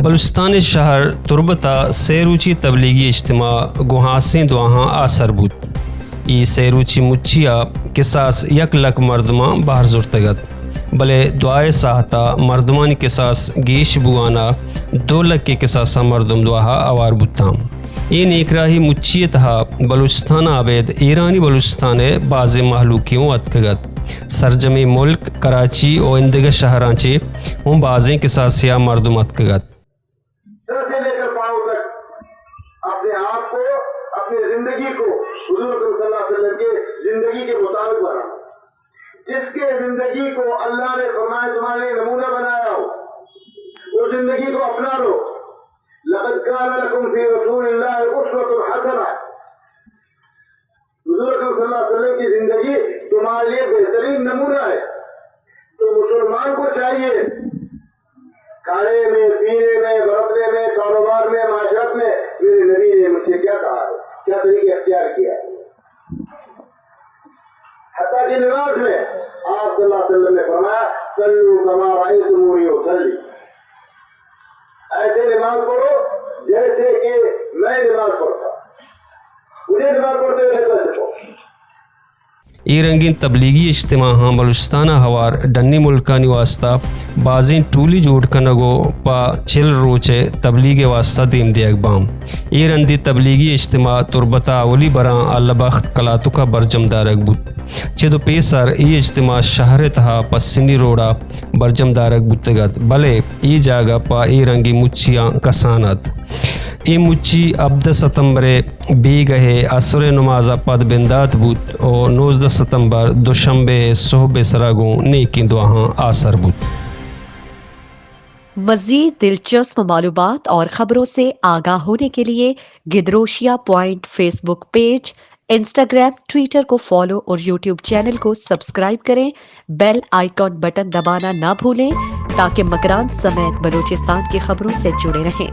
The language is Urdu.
بلوچستان شہر تربتا سیروچی تبلیغی اجتماع گوہاسیں دعاہاں آسر بود ای سیروچی مچیا قصاص یک لک مردماں باہر زرتگت بلے دعائے ساہتا مردمان قصاص گیش بوانا 2 لک کے قصاصا مردم دعاہا اوار بودتام یہ نیکراہی مچیتہا بلوچستان آبید ایرانی بلوچستان باز محلوکیوں اتکگت سرجمی ملک کراچی اور اندگہ شہرانچے ہوں بازیں قصاصیہ مردم اتکگت سر سے لے کر پاؤں تک اپنے آپ کو اپنی زندگی کو حضور صلی اللہ علیہ وسلم کے زندگی کے مطابق بنانا جس کے زندگی کو اللہ نے فرمایا تمہارے نمونہ بنایا ہو وہ زندگی کو اپنا لو لقد كان لكم في رسول الله اسوة حسنة حضور صلی اللہ علیہ وسلم کی زندگی تمہارے لیے بہترین نمونہ ہے تو مسلمان کو چاہیے کھانے میں پینے میں برتنے میں کاروبار میں معاشرت میں میرے نبی نے مجھ سے کیا کہا ہے کیا طریقے اختیار کیا ہے حتیٰ کہ نماز میں آپ صلی اللہ علیہ وسلم نے فرمایا صلوا کما رأیتمونی اصلی ایسے نماز پڑھو جیسے کہ میں نماز پڑھتا مجھے نماز پڑھتے ہوئے کیسے پڑھو ای رنگین تبلیغی اجتماع ہاں بلوچستانہ ہوار ڈنی ملکانی واسطہ بازیں ٹولی جوڑ کنگو پا 40 روچے تبلیغ واسطہ دیم دے اقبام ای رندی تبلیغی اجتماع تربتا اولی بران اللہ بخت کلاتو کا برجم دارک بود چھ دو پیسر ای اجتماع شہر تہا پسنی روڑا برجم دارک بودتگت بلے ای جاگا پا ای رنگی مچیاں کسانت ای مچی 17 ستمبر بی گہے عصر نمازہ پد بندات بود اور 19 ستمبر دوشنبے صحب سراگوں نیکی دعاہاں آسر بود۔ مزید دلچسپ معلومات اور خبروں سے آگاہ ہونے کے لیے Gedrosia point Facebook page, Instagram, Twitter کو فالو اور یوٹیوب چینل کو سبسکرائب کریں۔ بیل آئیکن بٹن دبانا نہ بھولیں تاکہ مکران سمیت بلوچستان کی خبروں سے جڑے رہیں۔